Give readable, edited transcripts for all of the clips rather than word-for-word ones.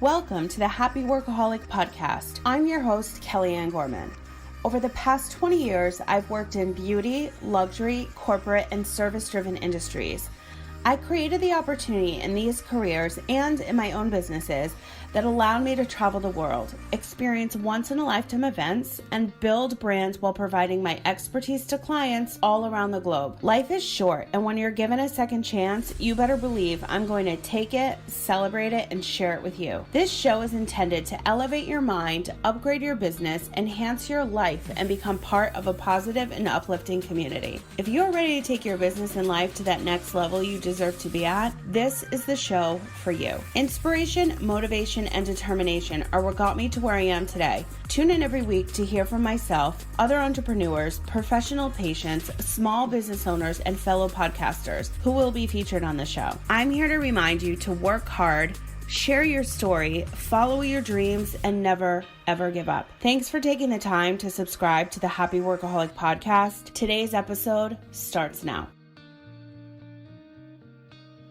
Welcome to the Happy Workaholic Podcast. I'm your host, Kellyanne Gorman. Over the past 20 years, I've worked in beauty, luxury, corporate, and service-driven industries. I created the opportunity in these careers and in my own businesses that allowed me to travel the world, experience once-in-a-lifetime events, and build brands while providing my expertise to clients all around the globe. Life is short, and when you're given a second chance, you better believe I'm going to take it, celebrate it, and share it with you. This show is intended to elevate your mind, upgrade your business, enhance your life, and become part of a positive and uplifting community. If you're ready to take your business and life to that next level you deserve to be at, this is the show for you. Inspiration, motivation, and determination are what got me to where I am today. Tune in every week to hear from myself, other entrepreneurs, professional patients, small business owners, and fellow podcasters who will be featured on the show. I'm here to remind you to work hard, share your story, follow your dreams, and never, ever give up. Thanks for taking the time to subscribe to the Happy Workaholic Podcast. Today's episode starts now.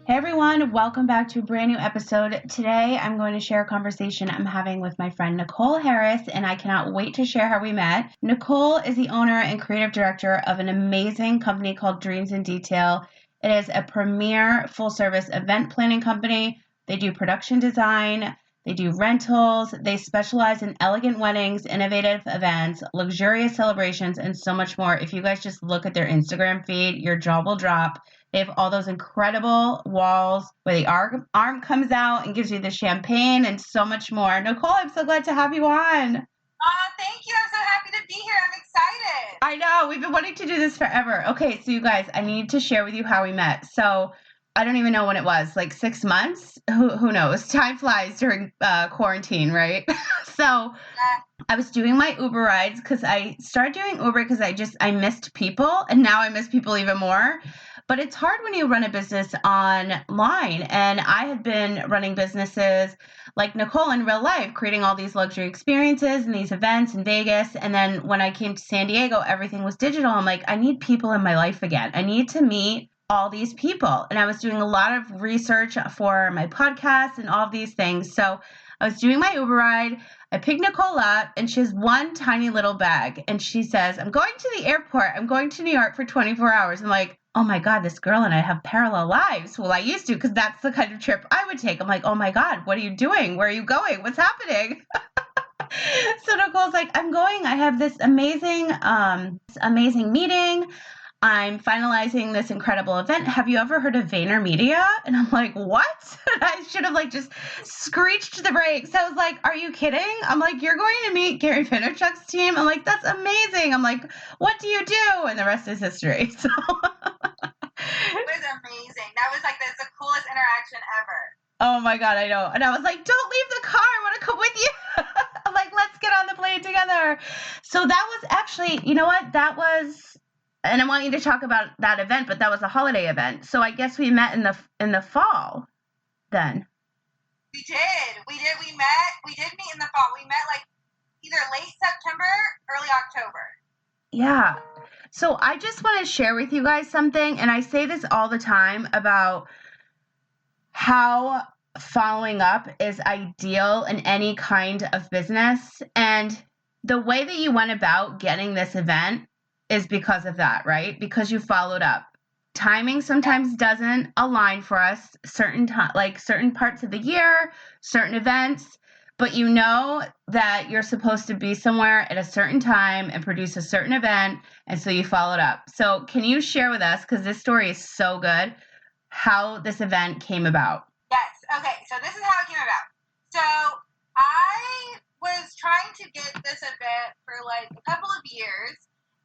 Hey everyone, welcome back to a brand new episode. Today I'm going to share a conversation I'm having with my friend Nicole Harris, and I cannot wait to share how we met. Nicole is the owner and creative director of an amazing company called Dreams in Detail. It is a premier full-service event planning company. They do production design, they do rentals, they specialize in elegant weddings, innovative events, luxurious celebrations, and so much more. If you guys just look at their Instagram feed, your jaw will drop. They have all those incredible walls where the arm comes out and gives you the champagne and so much more. Nicole, I'm so glad to have you on. Thank you. I'm so happy to be here. I'm excited. I know. We've been wanting to do this forever. Okay, so you guys, I need to share with you how we met. So I don't even know when it was, like 6 months? Who knows? Time flies during quarantine, right? So I was doing my Uber rides because I started doing Uber because I missed people, and now I miss people even more. But it's hard when you run a business online, and I had been running businesses like Nicole in real life, creating all these luxury experiences and these events in Vegas. And then when I came to San Diego, everything was digital. I'm like, I need people in my life again. I need to meet all these people. And I was doing a lot of research for my podcast and all of these things. So I was doing my Uber ride. I picked Nicole up, and she has one tiny little bag. And she says, I'm going to the airport. I'm going to New York for 24 hours. I'm like, oh my God, this girl and I have parallel lives. Well, I used to, because that's the kind of trip I would take. I'm like, oh my God, what are you doing? Where are you going? What's happening? So Nicole's like, I'm going. I have this amazing meeting. I'm finalizing this incredible event. Have you ever heard of VaynerMedia? And I'm like, what? I should have just screeched the brakes. I was like, are you kidding? I'm like, you're going to meet Gary Vaynerchuk's team? I'm like, that's amazing. I'm like, what do you do? And the rest is history. So It was amazing. That was the coolest interaction ever. Oh my God, I know. And I was like, don't leave the car. I want to come with you. I'm like, let's get on the plane together. So that was actually, you know what? That was, and I want you to talk about that event, but that was a holiday event. So I guess we met in the fall then. We did. We did meet in the fall. We met either late September, early October. Yeah. So I just want to share with you guys something, and I say this all the time about how following up is ideal in any kind of business. And the way that you went about getting this event is because of that, right? Because you followed up. Timing sometimes doesn't align for us, certain parts of the year, certain events, but you know that you're supposed to be somewhere at a certain time and produce a certain event, and so you followed up. So can you share with us, because this story is so good, how this event came about? Yes. Okay. So this is how it came about. So I was trying to get this event for a couple of years,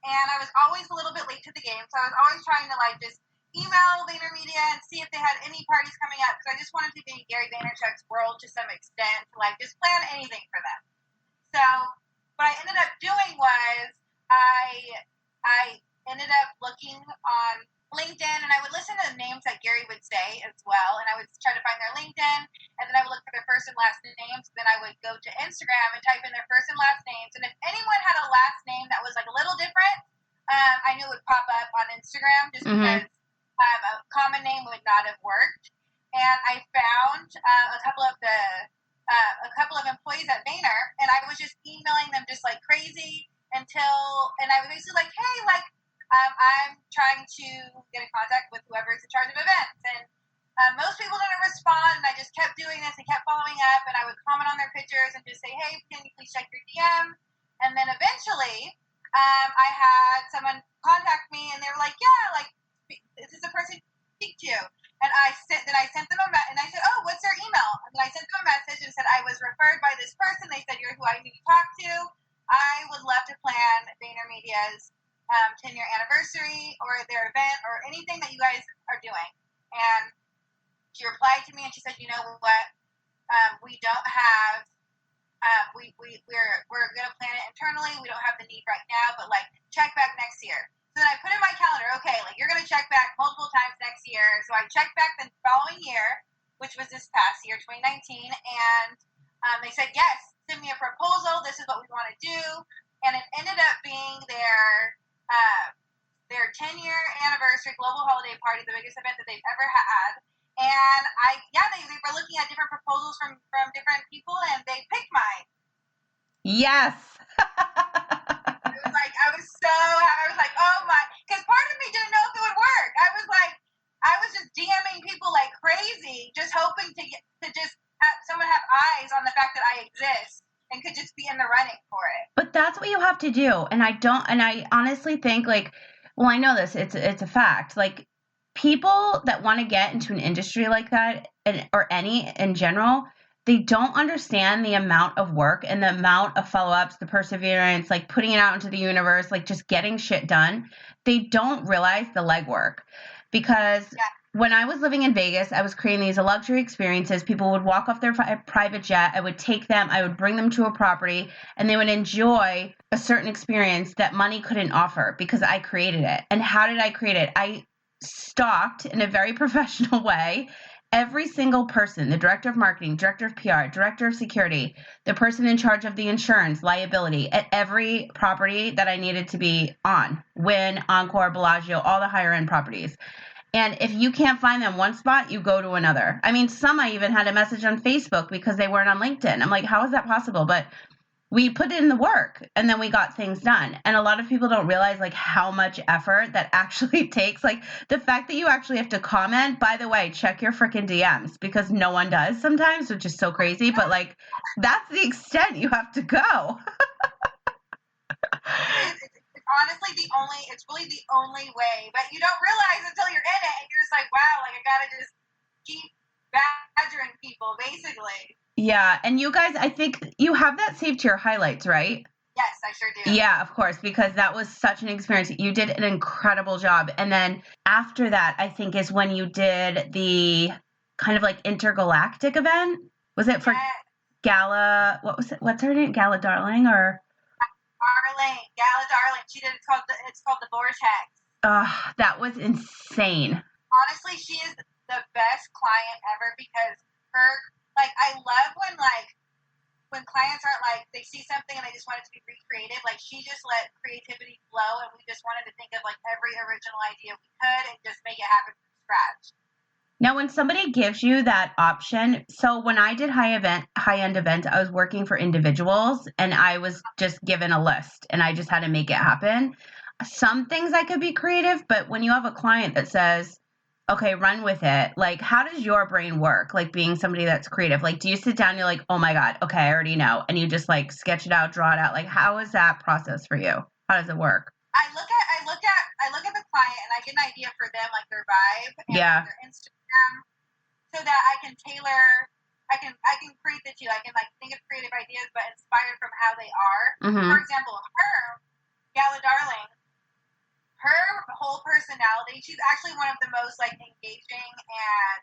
and I was always a little bit late to the game. So I was always trying to just email VaynerMedia and see if they had any parties coming up, because I just wanted to be in Gary Vaynerchuk's world to some extent, to just plan anything for them. So what I ended up doing was I ended up looking on LinkedIn, and I would listen to the names that Gary would say as well, and I would try to find their LinkedIn, and then I would look for their first and last names. Then I would go to Instagram and type in their first and last names, and if anyone had a last name that was a little different, I knew it would pop up on Instagram, just because a common name would not have worked. And I found a couple of the a couple of employees at Vayner, and I was just emailing them just like crazy and I was basically like, hey, like, I'm trying to get in contact with whoever is in charge of events, and most people didn't respond, and I just kept doing this and kept following up, and I would comment on their pictures and just say, hey, can you please check your DM? And then eventually, I had someone contact me, and they were like, yeah, like, this is the person to speak to. And I sent them and I said, oh, what's their email? And then I sent them a message and said, I was referred by this person. They said, you're who I need to talk to. I would love to plan VaynerMedia's 10-year anniversary or their event or anything that you guys are doing. And she replied to me and she said, you know what? We don't have, we're going to plan it internally. We don't have the need right now, but like check back next year. So then I put in my calendar, okay, like you're going to check back multiple times next year. So I checked back the following year, which was this past year, 2019, and they said, yes, send me a proposal. This is what we want to do. And it ended up being their 10-year anniversary global holiday party, the biggest event that they've ever had. And they were looking at different proposals from different people, and they picked mine. Yes. I was like, oh my, because part of me didn't know if it would work. I was just DMing people like crazy, just hoping to just have someone have eyes on the fact that I exist and could just be in the running for it. But that's what you have to do. And I honestly think like, well, I know this, it's a fact. Like people that want to get into an industry like that or any in general, they don't understand the amount of work and the amount of follow-ups, the perseverance, like putting it out into the universe, like just getting shit done. They don't realize the legwork because when I was living in Vegas, I was creating these luxury experiences. People would walk off their private jet. I would take them, I would bring them to a property, and they would enjoy a certain experience that money couldn't offer because I created it. And how did I create it? I stalked in a very professional way every single person, the director of marketing, director of PR, director of security, the person in charge of the insurance, liability at every property that I needed to be on. Wynn, Encore, Bellagio, all the higher end properties. And if you can't find them one spot, you go to another. I mean, some I even had a message on Facebook because they weren't on LinkedIn. I'm like, how is that possible? But we put in the work and then we got things done. And a lot of people don't realize like how much effort that actually takes. Like the fact that you actually have to comment, by the way, check your freaking DMs because no one does sometimes, which is so crazy. But like, that's the extent you have to go. Honestly, it's really the only way, but you don't realize until you're in it, and you're just like, wow, like I gotta just keep badgering people, basically. Yeah, and you guys, I think you have that saved to your highlights, right? Yes, I sure do. Yeah, of course, because that was such an experience. You did an incredible job, and then after that, I think is when you did the kind of like intergalactic event. Was it for Gala? What was it? What's her name? Gala Darling or? Gala Darling. She did. It's called the Vortex. That was insane. Honestly, she is the best client ever because I love when clients aren't like they see something and they just want it to be recreated. Like she just let creativity flow, and we just wanted to think of like every original idea we could and just make it happen from scratch. Now, when somebody gives you that option, so when I did high-end events, I was working for individuals and I was just given a list and I just had to make it happen. Some things I could be creative, but when you have a client that says, okay, run with it, like how does your brain work? Like being somebody that's creative, like do you sit down and you're like, oh my God, okay, I already know. And you just like sketch it out, draw it out. Like how is that process for you? How does it work? I look at the client and I get an idea for them, like their vibe and their Instagram, so that I can tailor. I can create the two. I can like think of creative ideas, but inspired from how they are. Mm-hmm. For example, Gala Darling, her whole personality. She's actually one of the most like engaging and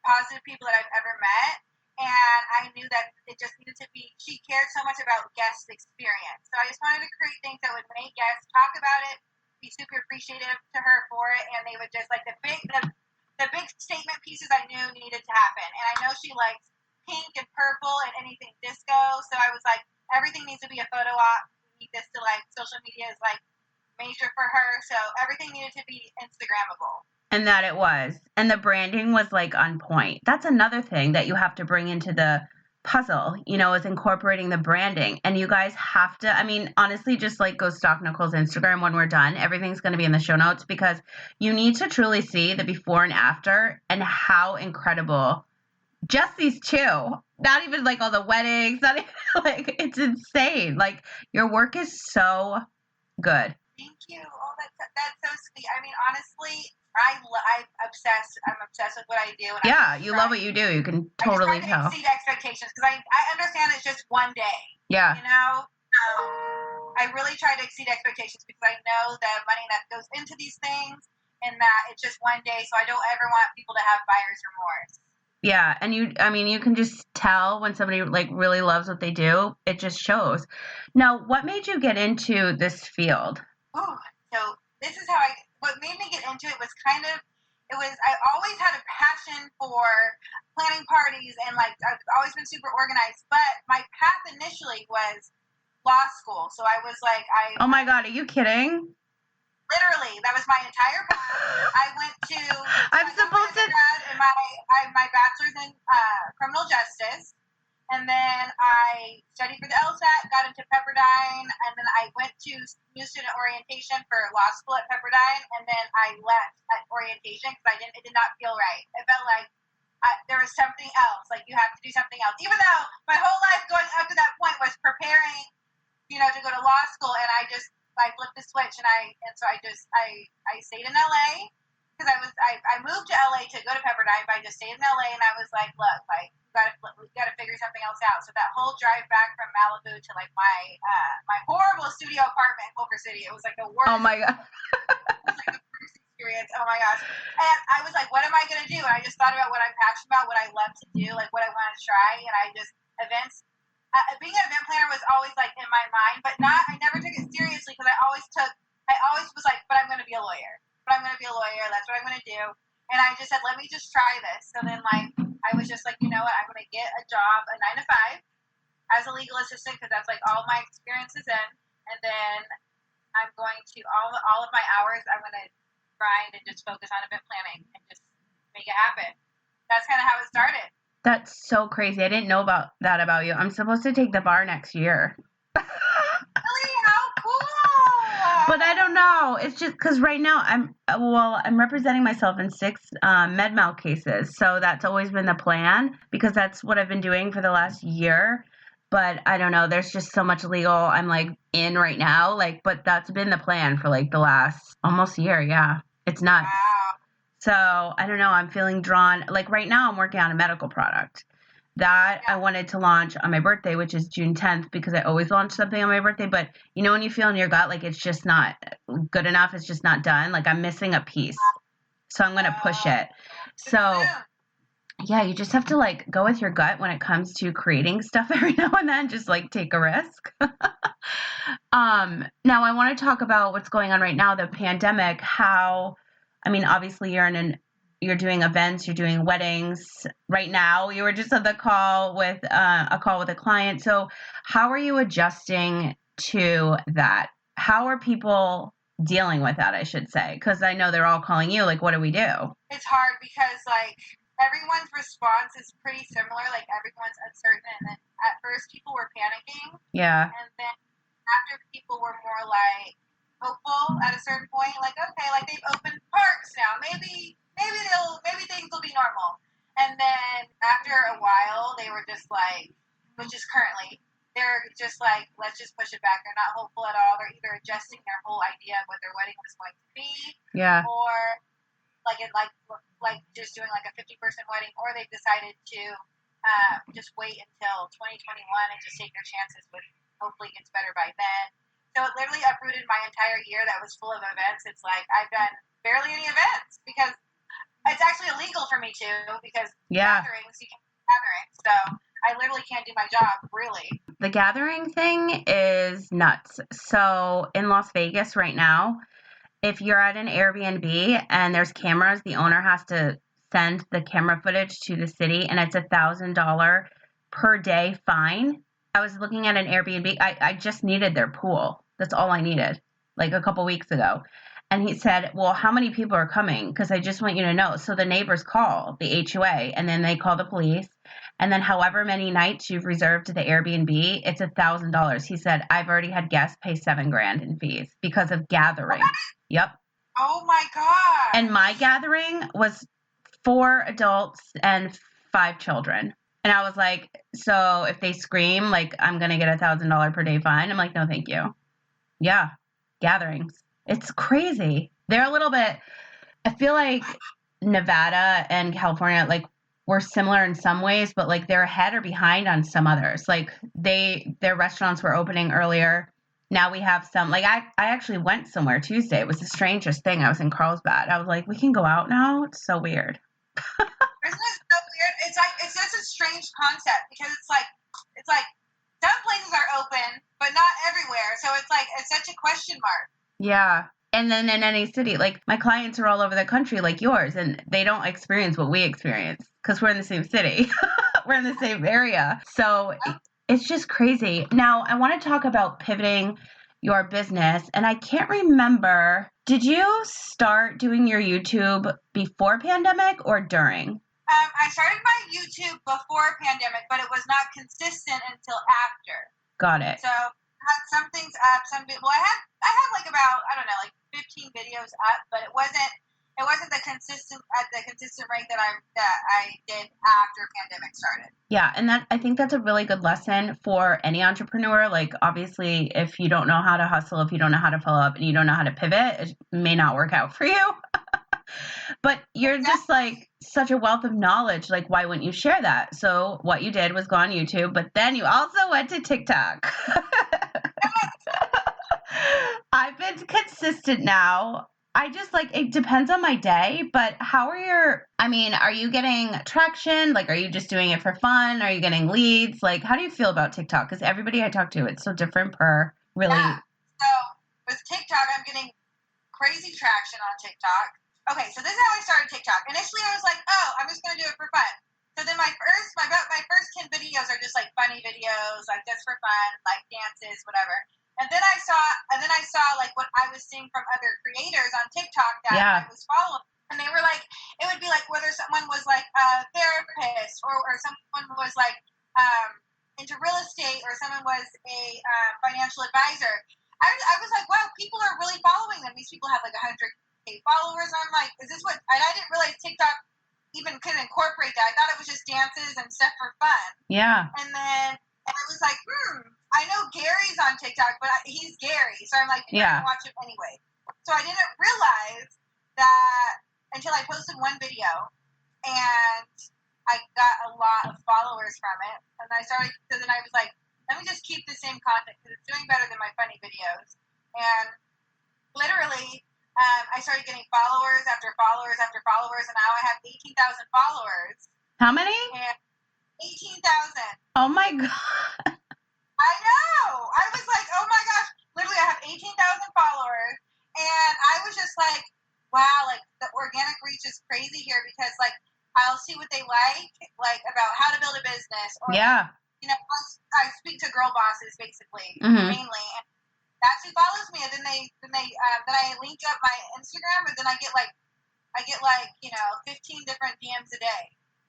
positive people that I've ever met. And I knew that it just needed to be, she cared so much about guest experience. So I just wanted to create things that would make guests talk about it, be super appreciative to her for it, and they would just like the big statement pieces I knew needed to happen. And I know she likes pink and purple and anything disco. So I was like, everything needs to be a photo op. We need this to like, social media is like major for her. So everything needed to be Instagrammable. And that it was. And the branding was like on point. That's another thing that you have to bring into the puzzle, is incorporating the branding. And you guys have to, I mean, honestly, just like go stalk Nicole's Instagram when we're done. Everything's going to be in the show notes because you need to truly see the before and after and how incredible just these two, not even like all the weddings, not even like, it's insane. Like your work is so good. Thank you. Oh, that's so sweet. I mean, honestly, I'm obsessed. I'm obsessed with what I do. And Yeah, you love what you do. You can totally tell. I just try to exceed expectations because I understand it's just one day. Yeah. I really try to exceed expectations because I know the money that goes into these things and that it's just one day. So I don't ever want people to have buyer's remorse. Yeah, and you can just tell when somebody like really loves what they do. It just shows. Now, what made you get into this field? Oh, so this is what made me get into it was I always had a passion for planning parties and like I've always been super organized, but my path initially was law school. So I was like, oh my God, are you kidding? Literally, that was my entire path. I went to I'm supposed to and my bachelor's in criminal justice. And then I studied for the LSAT, got into Pepperdine, and then I went to new student orientation for law school at Pepperdine, and then I left at orientation because it did not feel right. It felt like there was something else. Like you have to do something else. Even though my whole life going up to that point was preparing, to go to law school, and I flipped the switch, and so I stayed in LA because I moved to LA to go to Pepperdine, but I just stayed in LA, and I was like, look, like. We gotta figure something else out. So that whole drive back from Malibu to like my horrible studio apartment in Culver City, it was like the worst. Oh my God. It was like the worst experience. Oh my gosh. And I was like, what am I gonna do? And I just thought about what I'm passionate about, what I love to do, like what I want to try. And events. Being an event planner was always like in my mind, but I never took it seriously because I always was like, but I'm gonna be a lawyer. That's what I'm gonna do. And I just said, let me just try this. So then, like, I was just like, you know what? I'm going to get a job, a 9 to 5, as a legal assistant because that's like all my experience is in. And then I'm going to all of my hours. I'm going to grind and just focus on event planning and just make it happen. That's kind of how it started. That's so crazy. I didn't know about you. I'm supposed to take the bar next year. Really? How cool! But I don't know. It's just because right now I'm representing myself in 6 med mal cases. So that's always been the plan because that's what I've been doing for the last year. But I don't know. There's just so much legal I'm like in right now. Like, but that's been the plan for like the last almost year. Yeah. It's nuts. Wow. So I don't know. I'm feeling drawn. Like right now I'm working on a medical product that I wanted to launch on my birthday, which is June 10th, because I always launch something on my birthday. But when you feel in your gut, like it's just not good enough. It's just not done. Like I'm missing a piece. So I'm going to push it. So yeah, you just have to like go with your gut when it comes to creating stuff every now and then, just like take a risk. Now I want to talk about what's going on right now, the pandemic, obviously you're doing events, you're doing weddings right now. You were just on the call with a client. So how are you adjusting to that? How are people dealing with that, I should say? Because I know they're all calling you. Like, what do we do? It's hard because like everyone's response is pretty similar. Like everyone's uncertain. And then at first people were panicking. Yeah. And then after people were more like hopeful at a certain point, like, okay, like they've opened parks now. Maybe things will be normal. And then after a while, they were just like, which is currently, they're just like, let's just push it back. They're not hopeful at all. They're either adjusting their whole idea of what their wedding was going to be, or like just doing like a 50-person wedding, or they've decided to just wait until 2021 and just take their chances with hopefully it gets better by then. So it literally uprooted my entire year that was full of events. It's like I've done barely any events because it's actually illegal for me to because gatherings, you can't do gatherings. So I literally can't do my job, really. The gathering thing is nuts. So in Las Vegas right now, if you're at an Airbnb and there's cameras, the owner has to send the camera footage to the city, and it's $1,000 per day fine. I was looking at an Airbnb. I just needed their pool. That's all I needed, like a couple weeks ago. And he said, well, how many people are coming? Because I just want you to know. So the neighbors call the HOA, and then they call the police. And then however many nights you've reserved to the Airbnb, it's $1,000. He said, I've already had guests pay $7,000 in fees because of gathering. Yep. Oh my God. And my gathering was 4 adults and 5 children. And I was like, so if they scream, like, I'm going to get $1,000 per day fine. I'm like, no, thank you. Yeah. Gatherings. It's crazy. They're a little bit, I feel like Nevada and California, like, we're similar in some ways, but like they're ahead or behind on some others. Like their restaurants were opening earlier. Now we have some, like I actually went somewhere Tuesday. It was the strangest thing. I was in Carlsbad. I was like, we can go out now. It's so weird. Isn't it so weird? It's such a strange concept because it's like some places are open, but not everywhere. So it's such a question mark. Yeah. And then in any city, like my clients are all over the country like yours, and they don't experience what we experience because we're in the same city. We're in the same area. So it's just crazy. Now, I want to talk about pivoting your business. And I can't remember, did you start doing your YouTube before pandemic or during? I started my YouTube before pandemic, but it was not consistent until after. Got it. So I had some things up, I had like about, I don't know, like 15 videos up, but it wasn't the consistent rate that I did after pandemic started. Yeah, and I think that's a really good lesson for any entrepreneur. Like obviously, if you don't know how to hustle, if you don't know how to follow up, and you don't know how to pivot, it may not work out for you. But you're just like such a wealth of knowledge. Like, why wouldn't you share that? So what you did was go on YouTube, but then you also went to TikTok. I've been consistent now. I just like, it depends on my day, but are you getting traction? Like, are you just doing it for fun? Are you getting leads? Like, how do you feel about TikTok? Because everybody I talk to, it's so different per really. Yeah. So with TikTok, I'm getting crazy traction on TikTok. Okay, so this is how I started TikTok. Initially, I was like, oh, I'm just going to do it for fun. So then my first 10 videos are just like funny videos, like just for fun, like dances, whatever. And then I saw like what I was seeing from other creators on TikTok that I was following. And they were like, it would be like whether someone was like a therapist or someone was like into real estate or someone was a financial advisor. I was like, wow, people are really following them. These people have like 100K followers. I'm like, is this what? And I didn't realize TikTok even could incorporate that. I thought it was just dances and stuff for fun. Yeah. And I was like, I know Gary's on TikTok, but he's Gary. So I'm like, I'm going to watch him anyway. So I didn't realize that until I posted one video and I got a lot of followers from it. And so then I was like, let me just keep the same content because it's doing better than my funny videos. And literally, I started getting followers after followers after followers, and now I have 18,000 followers. How many? 18,000. Oh my God. I know. I was like, oh my gosh. Literally, I have 18,000 followers, and I was just like, wow, like the organic reach is crazy here because like I'll see what they like about how to build a business, or I speak to girl bosses basically, mainly. That's who follows me, and then I link up my Instagram, and then I get like 15 different DMs a day,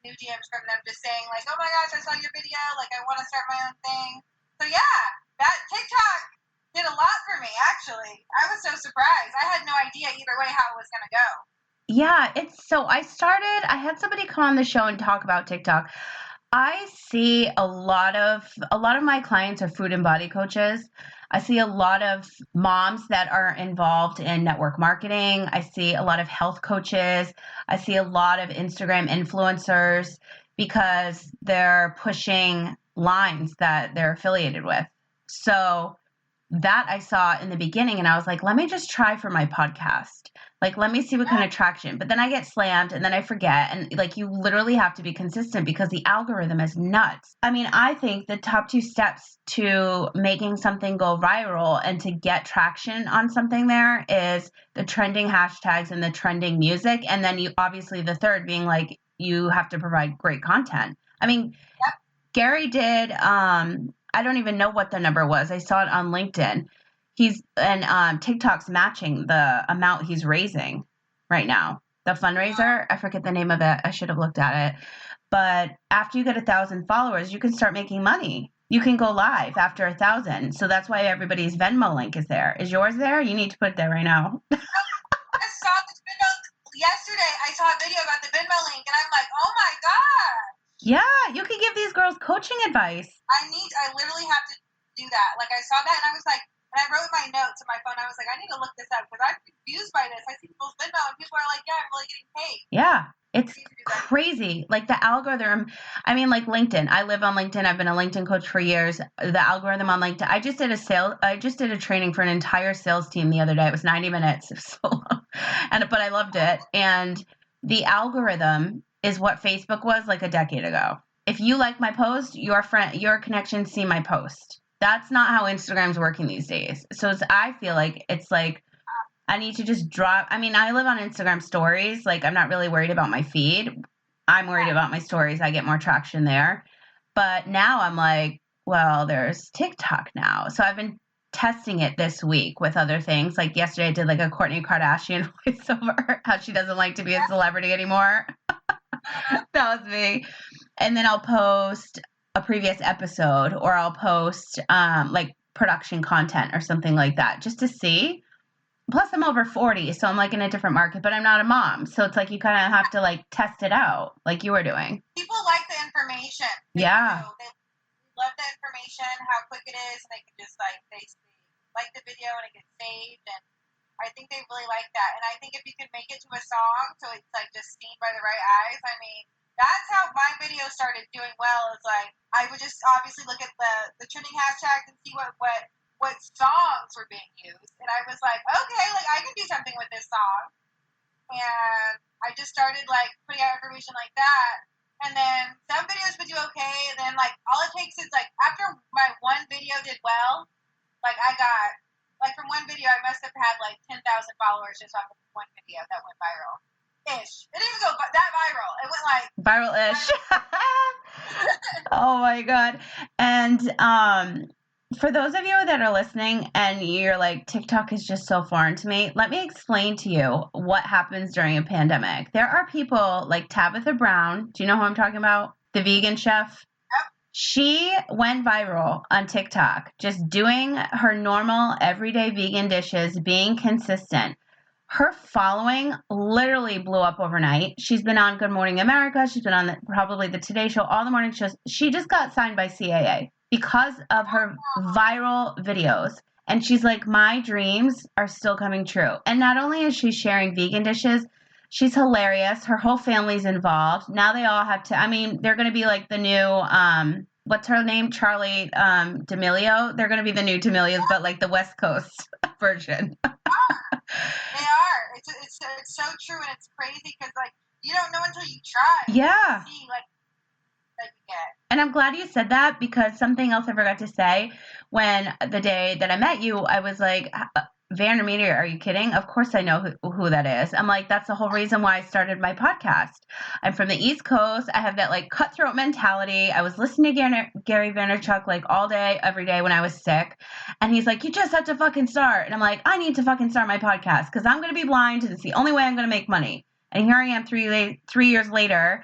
new DMs from them, just saying like, oh my gosh, I saw your video, like I want to start my own thing. So yeah, that TikTok did a lot for me. Actually, I was so surprised. I had no idea either way how it was gonna go. Yeah, I had somebody come on the show and talk about TikTok. I see a lot of my clients are food and body coaches. I see a lot of moms that are involved in network marketing. I see a lot of health coaches. I see a lot of Instagram influencers because they're pushing lines that they're affiliated with. So that I saw in the beginning, and I was like, let me just try for my podcast. Like, let me see what kind of traction. But then I get slammed and then I forget. And like, you literally have to be consistent because the algorithm is nuts. I mean, I think the top 2 steps to making something go viral and to get traction on something there is the trending hashtags and the trending music. And then obviously the third being like, you have to provide great content. I mean, Gary did, I don't even know what the number was. I saw it on LinkedIn. TikTok's matching the amount he's raising right now. The fundraiser, I forget the name of it. I should have looked at it. But after you get 1,000 followers, you can start making money. You can go live after 1,000. So that's why everybody's Venmo link is there. Is yours there? You need to put it there right now. I saw this Venmo yesterday. I saw a video about the Venmo link, and I'm like, oh my god. Yeah, you can give these girls coaching advice. I literally have to do that. Like, I saw that, and I was like, and I wrote in my notes on my phone, I was like, I need to look this up, because I'm confused by this. I see people's Venmo, and people are like, yeah, I'm really getting paid. Yeah. It's crazy. Like the algorithm, I mean, like LinkedIn. I live on LinkedIn. I've been a LinkedIn coach for years. The algorithm on LinkedIn. I just did a training for an entire sales team the other day. It was 90 minutes. It was so long. But I loved it. And the algorithm is what Facebook was like a decade ago. If you like my post, your connections see my post. That's not how Instagram's working these days. So I feel like it's like, I need to just drop. I mean, I live on Instagram stories. Like, I'm not really worried about my feed. I'm worried about my stories. I get more traction there. But now I'm like, well, there's TikTok now. So I've been testing it this week with other things. Like yesterday I did like a Kourtney Kardashian voiceover, how she doesn't like to be a celebrity anymore. That was me. And then I'll post a previous episode, or I'll post like production content or something like that, just to see. Plus, I'm over 40, so I'm like in a different market, but I'm not a mom. So it's like you kind of have to like test it out, like you were doing. People like the information. They love the information, how quick it is, and they can just like basically like the video and it gets saved. And I think they really like that. And I think if you can make it to a song, so it's like just seen by the right eyes. I mean, that's how my video started doing well. Is like I would just obviously look at the trending hashtags and see what songs were being used, and I was like, okay, like I can do something with this song, and I just started like putting out information like that, and then some videos would do okay, and then like all it takes is like after my one video did well, like I got like from one video I must have had like 10,000 followers just off of one video that went viral. Ish. It didn't even go that viral. It went like viral-ish. Oh my god. And for those of you that are listening and you're like, TikTok is just so foreign to me, let me explain to you what happens during a pandemic. There are people like Tabitha Brown. Do you know who I'm talking about? The vegan chef. Yep. She went viral on TikTok, just doing her normal everyday vegan dishes, being consistent. Her following literally blew up overnight. She's been on Good Morning America. She's been on probably the Today Show, all the morning shows. She just got signed by CAA because of her viral videos. And she's like, my dreams are still coming true. And not only is she sharing vegan dishes, she's hilarious. Her whole family's involved. Now they all have to, I mean, they're going to be like the new, what's her name? Charlie D'Amelio. They're going to be the new D'Amelios, but like the West Coast version. They are. It's so true, and it's crazy because like you don't know until you try. Yeah. You see, like, that you get. And I'm glad you said that, because something else I forgot to say, when the day that I met you, I was like, VaynerMedia, are you kidding? Of course I know who that is. I'm like, that's the whole reason why I started my podcast. I'm from the East Coast. I have that like cutthroat mentality. I was listening to Gary Vaynerchuk like all day, every day when I was sick. And he's like, you just have to fucking start. And I'm like, I need to fucking start my podcast because I'm going to be blind and it's the only way I'm going to make money. And here I am 3 years later.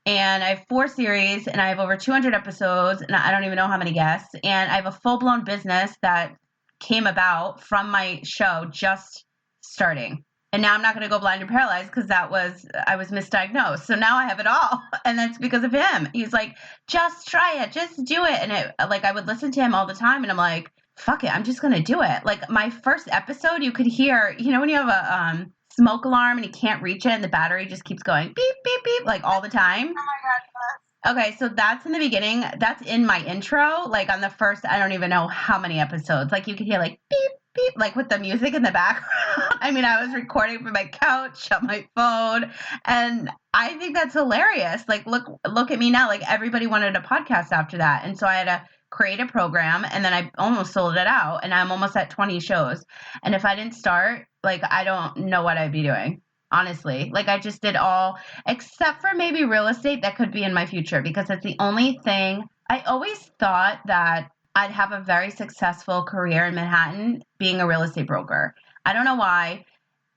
And I have 4 series and I have over 200 episodes and I don't even know how many guests. And I have a full-blown business that came about from my show just starting. And now I'm not going to go blind or paralyzed because I was misdiagnosed. So now I have it all. And that's because of him. He's like, just try it. Just do it. And I would listen to him all the time. And I'm like, fuck it. I'm just going to do it. Like my first episode, you could hear, when you have a smoke alarm and you can't reach it and the battery just keeps going beep, beep, beep, like all the time. Oh my God. Okay, so that's in the beginning. That's in my intro. Like on the first, I don't even know how many episodes. Like you could hear like beep, beep, like with the music in the background. I mean, I was recording from my couch on my phone. And I think that's hilarious. Like, look at me now. Like everybody wanted a podcast after that. And so I had to create a program and then I almost sold it out. And I'm almost at 20 shows. And if I didn't start, like, I don't know what I'd be doing. Honestly, like I just did all except for maybe real estate that could be in my future because it's the only thing. I always thought that I'd have a very successful career in Manhattan being a real estate broker. I don't know why.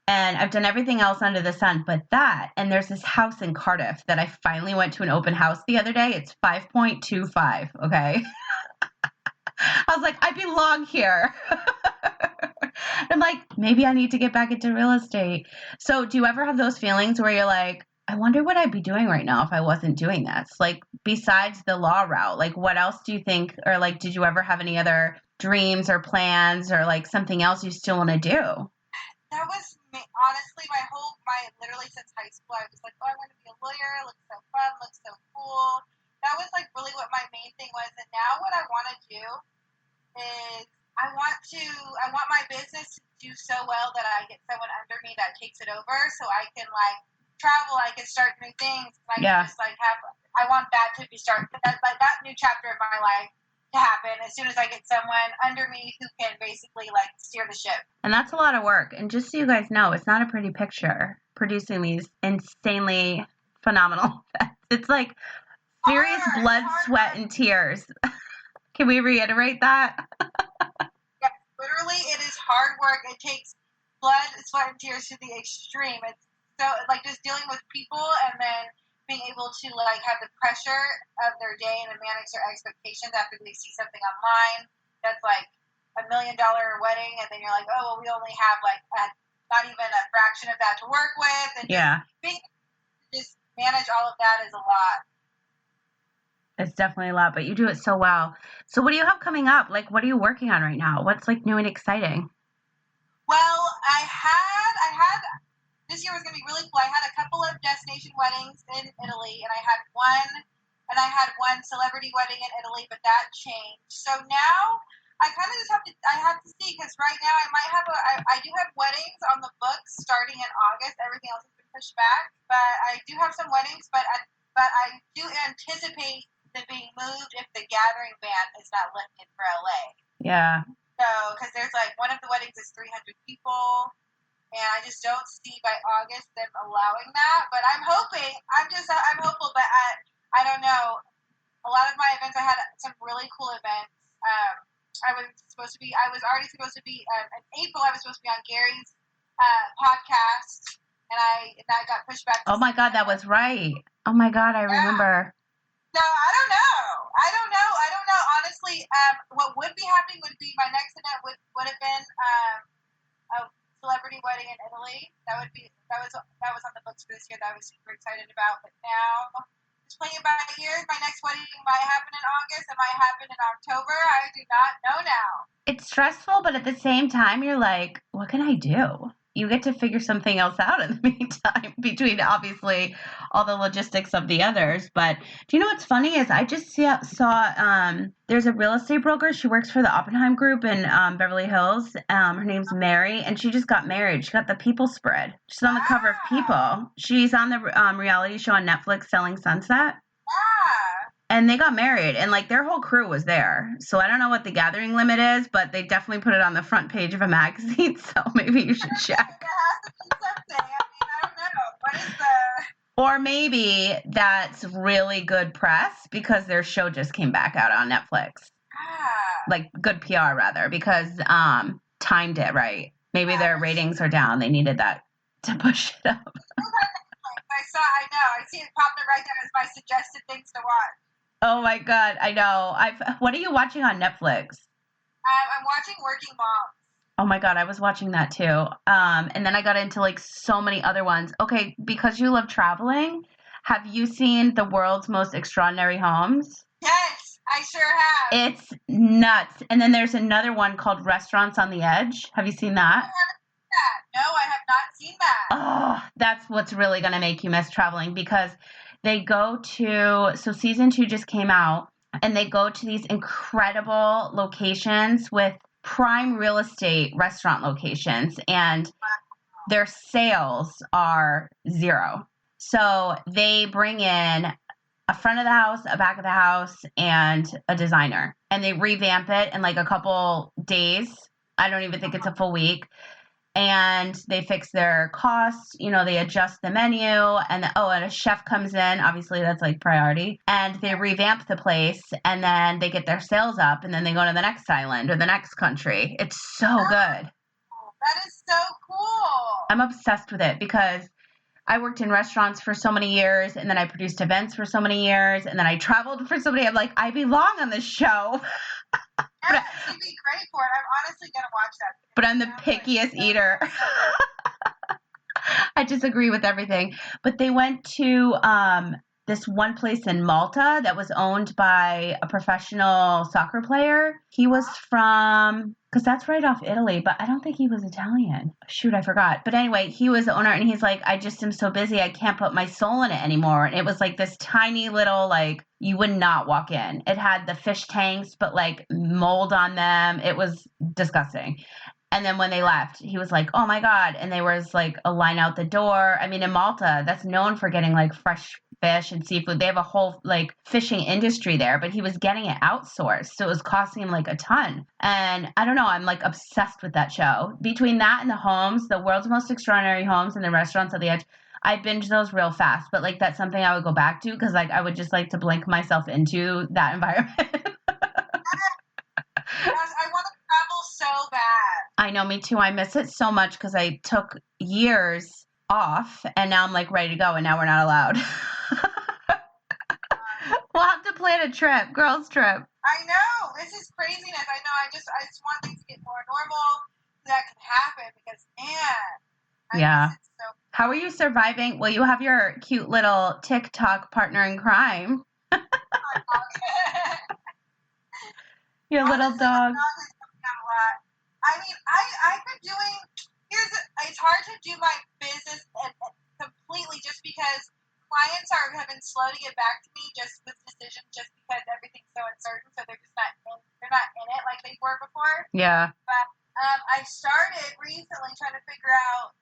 And I've done everything else under the sun, but that, and there's this house in Cardiff that I finally went to an open house the other day. It's 5.25. Okay. I was like, I belong here. I'm like, maybe I need to get back into real estate. So do you ever have those feelings where you're like, I wonder what I'd be doing right now if I wasn't doing this? Like, besides the law route, like, what else do you think, or like, did you ever have any other dreams or plans or like something else you still want to do? That was me. Honestly, literally since high school, I was like, oh, I'm going to be a lawyer. It looks so fun. Looks so cool. That was like really what my main thing was. And now what I want to do is I want my business to do so well that I get someone under me that takes it over so I can like travel, I can start new things. I can just like I want that to be started, that new chapter of my life to happen as soon as I get someone under me who can basically like steer the ship. And that's a lot of work. And just so you guys know, it's not a pretty picture producing these insanely phenomenal effects. It's like serious blood, sweat, and tears. Can we reiterate that? Yes, literally, it is hard work. It takes blood, sweat, and tears to the extreme. It's so like just dealing with people and then being able to like have the pressure of their day and manage their expectations after they see something online that's like $1 million wedding, and then you're like, oh, well, we only have like not even a fraction of that to work with, and just manage all of that is a lot. It's definitely a lot, but you do it so well. So what do you have coming up? Like, what are you working on right now? What's like new and exciting? Well, I had this year was going to be really cool. I had a couple of destination weddings in Italy, and I had one celebrity wedding in Italy, but that changed. So now I kind of just have to see, because right now I do have weddings on the books starting in August. Everything else has been pushed back, but I do have some weddings, but I do anticipate them being moved if the gathering ban is not lifted for LA. Yeah. So, because there's like one of the weddings is 300 people. And I just don't see by August them allowing that. But I'm hoping. I'm hopeful. But I don't know. A lot of my events, I had some really cool events. I was already supposed to be in April. I was supposed to be on Gary's podcast, and that got pushed back. Oh my God, that was right. Oh my God, I remember. So I don't know. Honestly, what would be happening would be my next event would have been a celebrity wedding in Italy. That was on the books for this year that I was super excited about. But now, just playing it by ear, my next wedding might happen in August. It might happen in October. I do not know now. It's stressful, but at the same time, you're like, what can I do? You get to figure something else out in the meantime, between obviously all the logistics of the others. But do you know what's funny is I just saw there's a real estate broker. She works for the Oppenheim Group in Beverly Hills. Her name's Mary, and she just got married. She got the People Spread. She's on the cover of People. She's on the reality show on Netflix, Selling Sunset. And they got married, and like their whole crew was there. So I don't know what the gathering limit is, but they definitely put it on the front page of a magazine. So maybe you should check. I don't know. What is Or maybe that's really good press because their show just came back out on Netflix. Like good PR rather, because timed it right. Maybe their ratings are down. They needed that to push it up. I see it popping right there as my suggested things to watch. Oh my God, I know. What are you watching on Netflix? I'm watching Working Moms. Oh my God, I was watching that too. And then I got into like so many other ones. Okay, because you love traveling, have you seen The World's Most Extraordinary Homes? Yes, I sure have. It's nuts. And then there's another one called Restaurants on the Edge. Have you seen that? No, I have not seen that. Oh, that's what's really going to make you miss traveling, because they go to, so season 2 just came out, and they go to these incredible locations with prime real estate restaurant locations, and their sales are zero. So they bring in a front of the house, a back of the house, and a designer, and they revamp it in like a couple days. I don't even think it's a full week. and they fix their costs, they adjust the menu, and a chef comes in, obviously that's like priority, and they revamp the place, and then they get their sales up, and then they go to the next island or the next country. It's so good. That is so cool. I'm obsessed with it because I worked in restaurants for so many years, and then I produced events for so many years, and then I traveled for so many. I'm like, I belong on this show. Yes, you'd be great for it. I'm honestly going to watch that. But I'm the pickiest eater. I disagree with everything. But they went to this one place in Malta that was owned by a professional soccer player. He was from, because that's right off Italy, but I don't think he was Italian. Shoot, I forgot. But anyway, he was the owner, and he's like, I just am so busy, I can't put my soul in it anymore. And it was like this tiny little, like, you would not walk in. It had the fish tanks, but like mold on them. It was disgusting. And then when they left, he was like, oh my God. And there was like a line out the door. I mean, in Malta, that's known for getting like fresh fish and seafood. They have a whole like fishing industry there, but he was getting it outsourced. So it was costing him like a ton. And I don't know, I'm like obsessed with that show. Between that and the homes, the world's most extraordinary homes and the restaurants at the edge, I binge those real fast. But like that's something I would go back to because like I would just like to blink myself into that environment. Yes, I want to travel so bad. I know, me too. I miss it so much because I took years off and now I'm like ready to go and now we're not allowed. We'll have to plan a trip, girls trip. I know. This is craziness. I know. I just want things to get more normal so that can happen because, man. Yeah. How are you surviving? Well, you have your cute little TikTok partner in crime. Your little dog. I mean, I've been doing, it's hard to do my business completely just because clients have been slow to get back to me just with decisions just because everything's so uncertain. So they're just they're not in it like they were before. Yeah. But I started recently trying to figure out,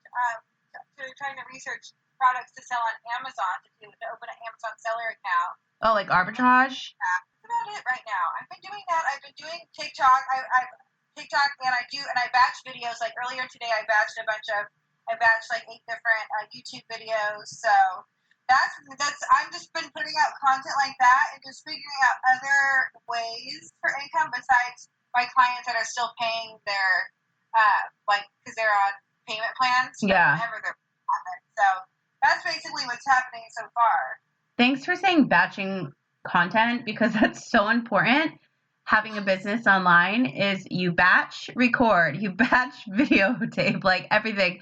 trying to research products to sell on Amazon to open an Amazon seller account. Oh, like arbitrage? Yeah, that's about it right now. I've been doing that. I've been doing TikTok. I've TikTok and I batch videos. Like earlier today, I batched like 8 different YouTube videos. So that's I've just been putting out content like that and just figuring out other ways for income besides my clients that are still paying their because they're on payment plans. Yeah. Whenever they're payment. So that's basically what's happening so far. Thanks for saying batching content because that's so important. Having a business online is you batch record, you batch videotape, like everything.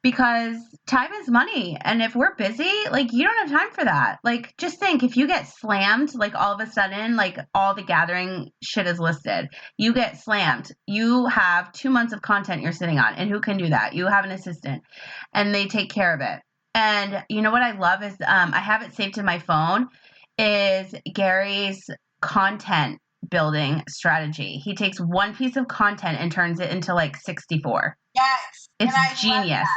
Because time is money. And if we're busy, like you don't have time for that. Like just think if you get slammed, like all of a sudden, like all the gathering shit is listed. You get slammed. You have 2 months of content you're sitting on. And who can do that? You have an assistant and they take care of it. And you know what I love is I have it saved to my phone is Gary's content building strategy. He takes one piece of content and turns it into like 64. Yes. It's genius.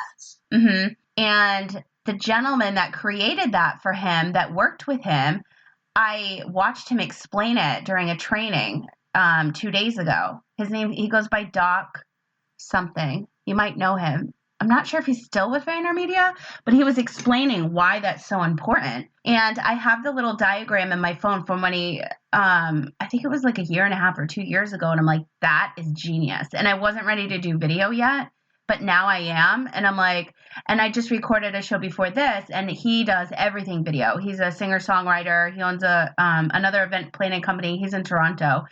Mm-hmm. And the gentleman that created that for him, that worked with him, I watched him explain it during a training 2 days ago. His name, he goes by Doc something. You might know him. I'm not sure if he's still with VaynerMedia, but he was explaining why that's so important. And I have the little diagram in my phone from when he, I think it was like 1.5 years or 2 years ago. And I'm like, that is genius. And I wasn't ready to do video yet, but now I am. And I'm like, and I just recorded a show before this and he does everything video. He's a singer-songwriter. He owns another event planning company. He's in Toronto.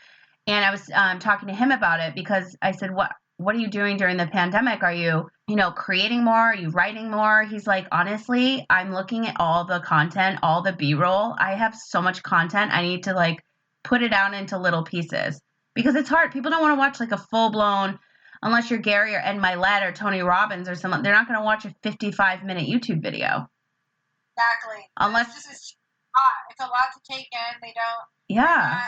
And I was talking to him about it because I said, what are you doing during the pandemic? Are you, creating more? Are you writing more? He's like, honestly, I'm looking at all the content, all the B-roll. I have so much content. I need to like put it out into little pieces because it's hard. People don't want to watch like a full-blown, unless you're Gary or Ed Milet or Tony Robbins or someone, they're not going to watch a 55-minute YouTube video. Exactly. Unless it's a lot to take in. They don't. Yeah.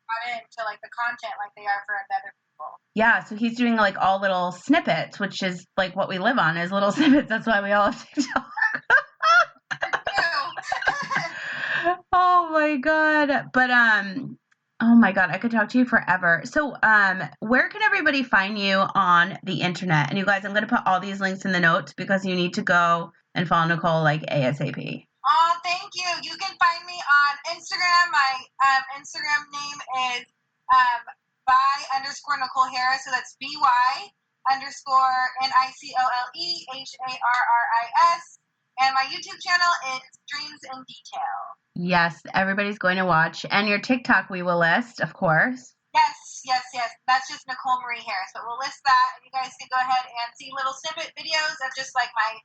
Not into like the content like they are for other people. Yeah, so he's doing like all little snippets, which is like what we live on is little snippets. That's why we all have TikTok. Oh my God. But oh Oh my God, I could talk to you forever. So, where can everybody find you on the internet? And you guys, I'm going to put all these links in the notes because you need to go and follow Nicole like ASAP. Oh, thank you. You can find me on Instagram. My Instagram name is by_Nicole Harris. So that's BY_NICOLEHARRIS. And my YouTube channel is Dreams in Detail. Yes, everybody's going to watch. And your TikTok we will list, of course. Yes. That's just Nicole Marie Harris. But we'll list that, and you guys can go ahead and see little snippet videos of just like my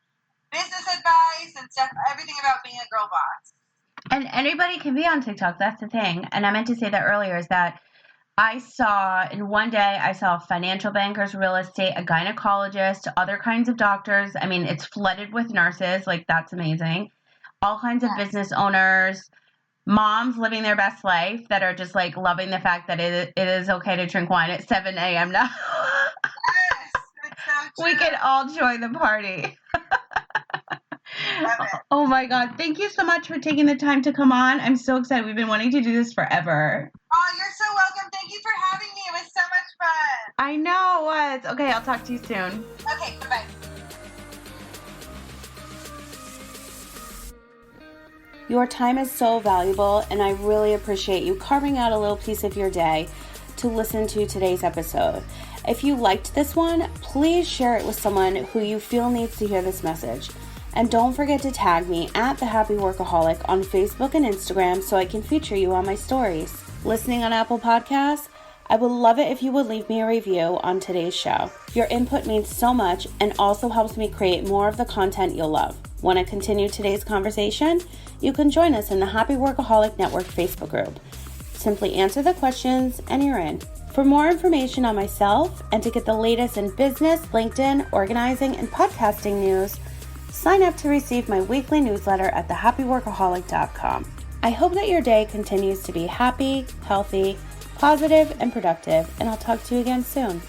business advice and stuff, everything about being a girl boss. And anybody can be on TikTok. That's the thing. And I meant to say that earlier is that I saw in one day, I saw financial bankers, real estate, a gynecologist, other kinds of doctors. I mean, it's flooded with nurses. Like, that's amazing. All kinds of business owners, moms living their best life that are just like loving the fact that it is okay to drink wine at 7 a.m. now. Yes, it's so true. We can all join the party. Love it. Oh my God. Thank you so much for taking the time to come on. I'm so excited. We've been wanting to do this forever. Oh, you're so welcome. Thank you for having me. It was so much fun. I know it was. Okay, I'll talk to you soon. Okay, bye-bye. Your time is so valuable, and I really appreciate you carving out a little piece of your day to listen to today's episode. If you liked this one, please share it with someone who you feel needs to hear this message. And don't forget to tag me at The Happy Workaholic on Facebook and Instagram so I can feature you on my stories. Listening on Apple Podcasts? I would love it if you would leave me a review on today's show. Your input means so much and also helps me create more of the content you'll love. Want to continue today's conversation? You can join us in the Happy Workaholic Network Facebook group. Simply answer the questions and you're in. For more information on myself and to get the latest in business, LinkedIn, organizing, and podcasting news, sign up to receive my weekly newsletter at thehappyworkaholic.com. I hope that your day continues to be happy, healthy, positive, and productive, and I'll talk to you again soon.